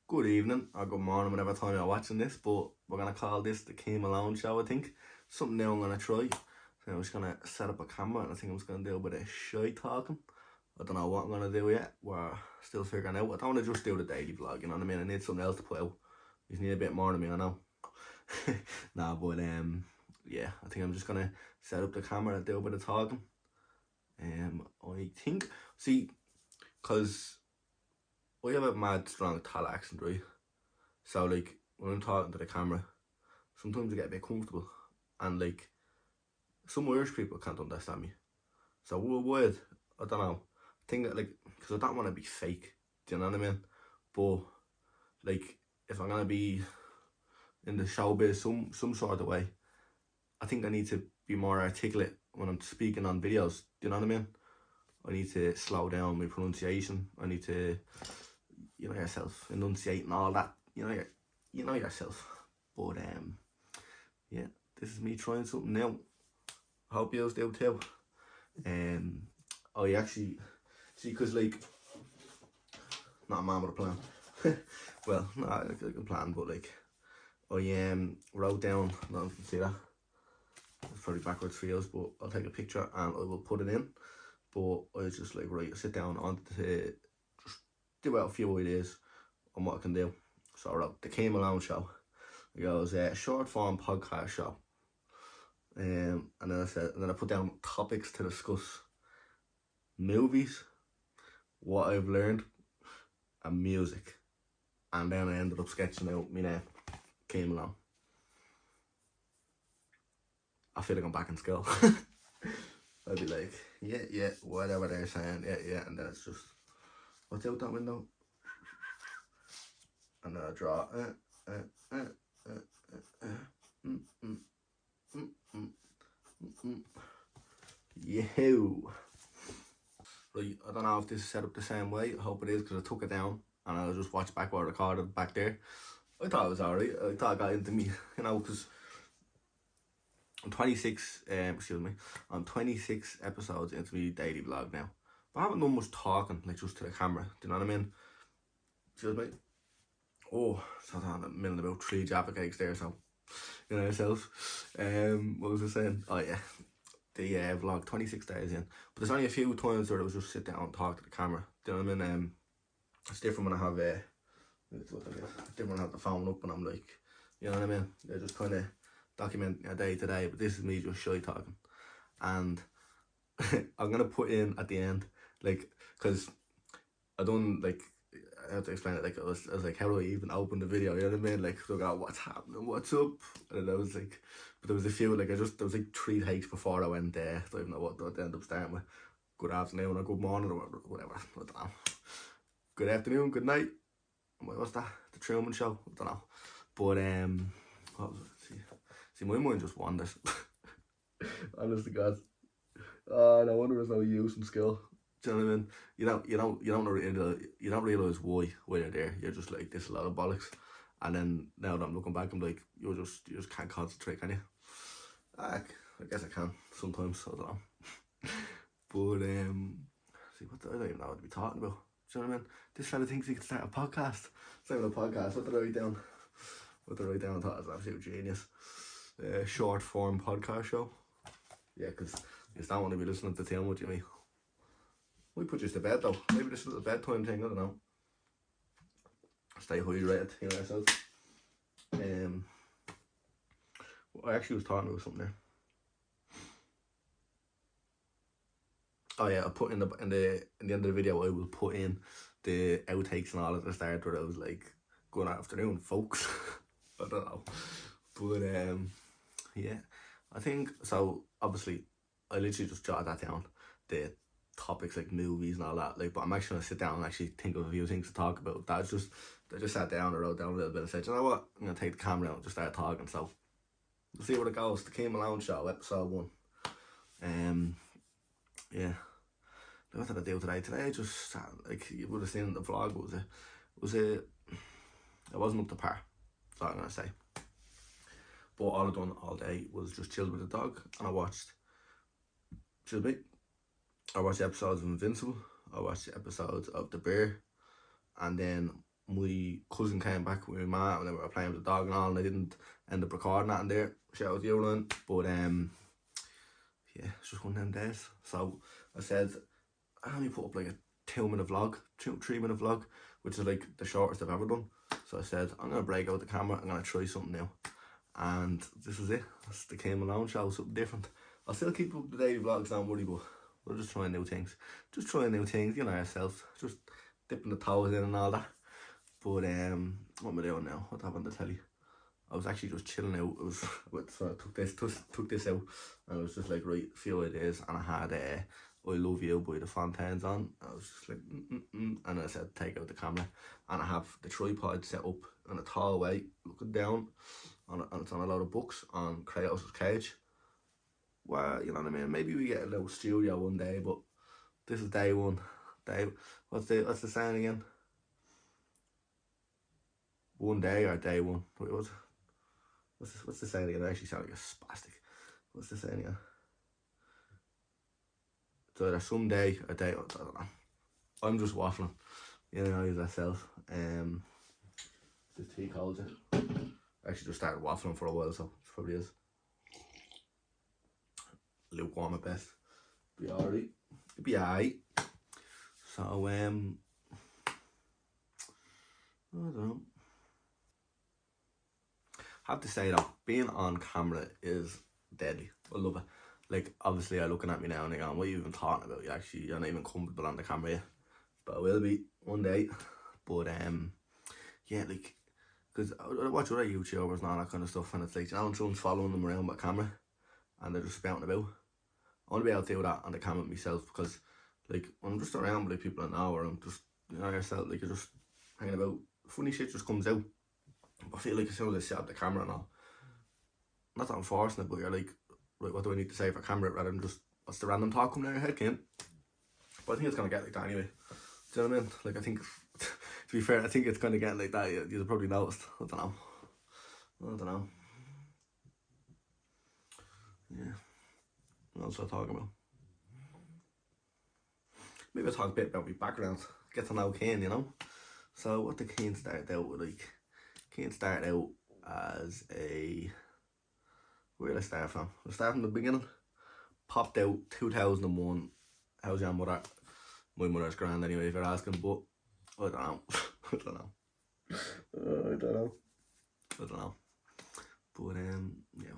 good evening or good morning, whatever time you're watching this, but we're going to call this the Cian Malone Show, I think. Something new I'm going to try. So I'm just going to set up a camera and I think I'm just going to do a bit of shy talking. I don't know what I'm going to do yet. We're still figuring out. I don't want to just do the daily vlog, you know what I mean? I need something else to put out. You need a bit more than me, I know. Nah, but yeah, I think I'm just going to set up the camera and do a bit of talking. I think, see, because I have a mad strong Tal accent, right? So like when I'm talking to the camera, sometimes I get a bit comfortable, and like some Irish people can't understand me. So weird, I don't know. I think that, like, because I don't want to be fake. Do you know what I mean? But like if I'm gonna be in the showbiz some sort of way, I think I need to be more articulate when I'm speaking on videos. Do you know what I mean? I need to slow down my pronunciation. I need to, you know yourself, enunciate and all that. You know yourself. But yeah, this is me trying something new. I hope you do too. I actually see, cause like, not a man with a plan. Well, not like a plan, but like I wrote down. I don't know if you can see that. It's probably backwards for you, but I'll take a picture and I will put it in. But I was just like, right, sit down on to just do out a few ideas on what I can do. So I wrote the Cian Malone Show. It goes a short form podcast show. And then I put down topics to discuss: movies, what I've learned, and music. And then I ended up sketching out my name, Cian Malone. I feel like I'm back in school. I'd be like, yeah, whatever they're saying, yeah, and then it's just, what's out that window? And then I draw, Yo. Right, I don't know if this is set up the same way. I hope it is, because I took it down and I just watched back what I recorded back there. I thought it was alright. I thought it got into me, you know, because I'm 26, I'm 26 episodes into my daily vlog now. But I haven't done much talking, like just to the camera. Do you know what I mean? Excuse me. Oh, so I'm in the middle of about 3 Jaffa cakes there, so you know yourself. What was I saying? Oh yeah, the vlog 26 days in. But there's only a few times where I was just sit down and talk to the camera. Do you know what I mean? It's different when I have it's different when I have the phone up and I'm like, you know what I mean? They're just kind of document your day to day, but this is me just shy talking. And I'm gonna put in at the end, like, because I don't like, I have to explain it, like I was like, how do I even open the video, you know what I mean? Like, look at what's happening, what's up? And I was like, but there was a few, like there was like 3 takes before I went there. I don't even know what I ended up starting with. Good afternoon or good morning or whatever, I don't know. Good afternoon, good night. What's that? The Truman Show? I don't know. But what was it? See, my mind just wanders. Honest to God. No wonder there's no use in school. Do you know what I mean? You don't realise why you're there. You're just like, this is a lot of bollocks. And then now that I'm looking back, I'm like, you just can't concentrate, can you? I guess I can sometimes. I don't know. But see, I don't even know what to be talking about. Do you know what I mean? This fella thinks he can start a podcast. It's not even a podcast. What did I write down? I thought it was an absolute genius. Short form podcast show. Yeah, because you don't want to be listening to too much of me. We put you to bed though. Maybe this is a bedtime thing, I don't know. Stay hydrated, you know yourself. I actually was talking about something there. Oh yeah, I put in the end of the video, I will put in the outtakes and all at the start where I was like, good afternoon folks. I don't know. But yeah, I think so. Obviously I literally just jotted that down, the topics like movies and all that, like, but I'm actually gonna sit down and actually think of a few things to talk about. I just sat down and wrote down a little bit and said, you know what, I'm gonna take the camera out and just start talking. So we'll see where it goes. The Cian Malone Show, episode 1. Yeah, what did I do today? Today I just, like you would have seen in the vlog, it wasn't up to par, that's all I'm gonna say. But all I done all day was just chill with the dog, and I watched episodes of Invincible, I watched episodes of The Bear, and then my cousin came back with my mum and they were playing with the dog and all, and I didn't end up recording that in there. Shout out to you, Ryan. But yeah, it's just one of them days. So I said, I only put up like a 2-minute vlog, 3-minute vlog, which is like the shortest I've ever done. So I said, I'm gonna break out the camera, I'm gonna try something new. And this is it. It's the Cian Malone Show, something different. I'll still keep up the daily vlogs, don't worry, but we're just trying new things. Just trying new things, you know yourself. Just dipping the toes in and all that. But what am I doing now? What happened to telly? I was actually just chilling out. It was so I took this out, and I was just like, right, a few ideas, and I had I Love You by the Fontaines on. I was just like, and I said, take out the camera, and I have the tripod set up in a tall way, looking down, and it's on a lot of books on Kratos' cage. Well, you know what I mean. Maybe we get a little studio one day, but this is day one. What's the saying again? One day or day one? What's the saying again? I actually sound like a spastic. What's the saying again? So either someday or day. I don't know. I'm just waffling. You know, use that self. This tea cold. I actually just started waffling for a while, so it probably is lukewarm at best. Be alright. Be alright. So I don't know. I have to say though, being on camera is deadly. I love it. Like, obviously, I'm looking at me now and they're going, what are you even talking about? You're not even comfortable on the camera yet. But I will be one day. But yeah, like, because I watch other YouTubers and all that kind of stuff, and it's like, you know, someone's following them around with a camera and they're just spouting about. I want to be able to do that on the camera myself, because like, when I'm just around with like people I know, or I'm just, you know yourself, like, you're just hanging about, funny shit just comes out. I feel like as soon as I set up the camera and all, not that I'm forcing it, but you're like, right, what do I need to say for camera, rather than just, what's the random talk coming out of your head, Ken? But I think it's going to get like that anyway. Do you know what I mean? Like, I think, to be fair, I think it's going to get like that. You've probably noticed. I don't know. Yeah. What else was I talking about? Maybe I'll talk a bit about my background. Get to know Ken, you know? So, what did Ken start out with? Like, Ken started out as a... Where did I start from? I started from the beginning. Popped out 2001. How's your mother? My mother's grand anyway, if you're asking, but I don't know. I don't know. But yeah,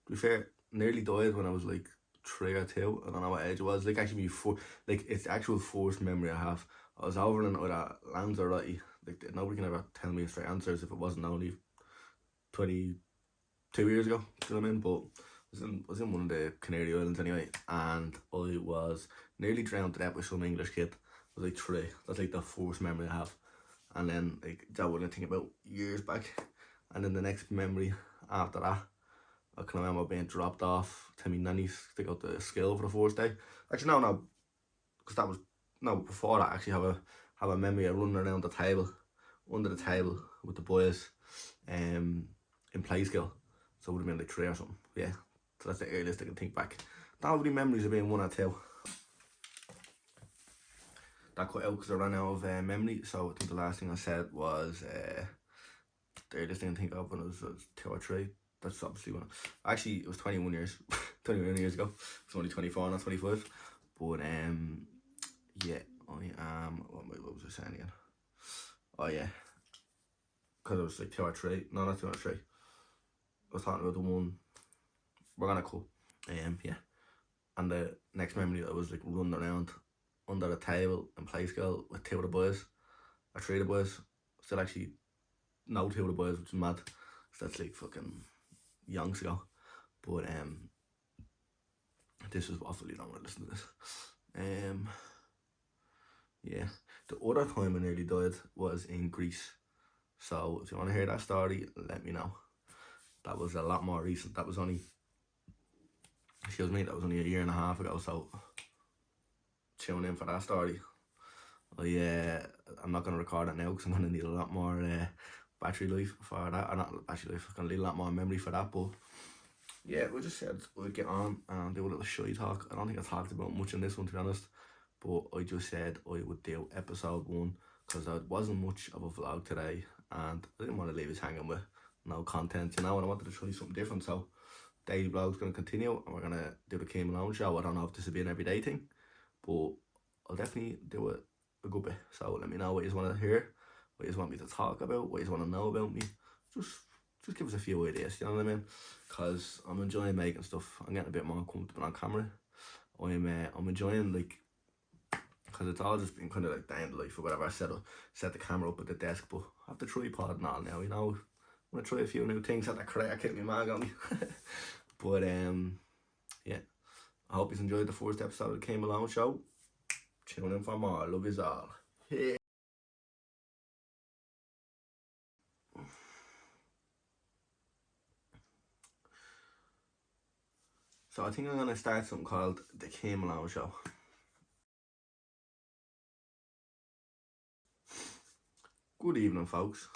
to be fair, nearly died when I was like 3 or 2. I don't know what age it was. Like, actually, like, it's the actual first memory I have. I was over in either Lanzarote. Like, nobody can ever tell me straight answers if it wasn't only 22 years ago. Do you know what I mean? But I was in one of the Canary Islands anyway, and I was nearly drowned to death by some English kid. I was like 3. That's like the first memory I have. And then like that was I think about years back. And then the next memory after that, I can remember being dropped off to my nanny's to go to school for the first day. Actually no, because that was before that. I actually have a memory of running around the table, under the table with the boys, in play school. So it would have been like 3 or something. Yeah. So that's the earliest I can think back. Don't have any memories of being 1 or 2. That cut out because I ran out of memory. So I think the last thing I said was the earliest thing I think of when I was 2 or 3. That's obviously when actually it was 21 years 21 years ago. It's only 24, not 25. But yeah, I am what was I saying again? Oh yeah, because I was like 2 or 3. No, not 2 or 3. I was talking about the one we're gonna call. Yeah. And the next memory, I was like running around under the table in play school with 2 of the boys, or 3 of the boys. Still actually know 2 of the boys, which is mad. So that's like fucking yonks ago. But this is waffle, you don't want to listen to this. Yeah. The other time I nearly died was in Greece. So if you want to hear that story, let me know. That was a lot more recent. That was only a year and a half ago, so tune in for that story. I'm not going to record it now because I'm going to need a lot more battery life for that. Or not battery life, I'm going to need a lot more memory for that. But yeah, we just said we'd get on and do a little shy talk. I don't think I talked about much in this one, to be honest. But I just said I would do episode 1 because there wasn't much of a vlog today, and I didn't want to leave us hanging with no content, you know, and I wanted to try something different. So daily vlog's going to continue, and we're going to do the Cian Malone Show. I don't know if this will be an everyday thing, but I'll definitely do it a good bit. So let me know what you want to hear, what you want me to talk about, what you want to know about me. Just give us a few ideas, you know what I mean? Because I'm enjoying making stuff. I'm getting a bit more comfortable on camera. I'm enjoying, like, because it's all just been kind of like day in the life or whatever. I set the camera up at the desk, but I have the tripod and all now, you know. I'm gonna try a few new things. Had that karate kit my man got me. But yeah, I hope you enjoyed the first episode of the Cian Malone Show. Tune in for more. Love is all. Yeah. So I think I'm gonna start something called the Cian Malone Show. Good evening, folks.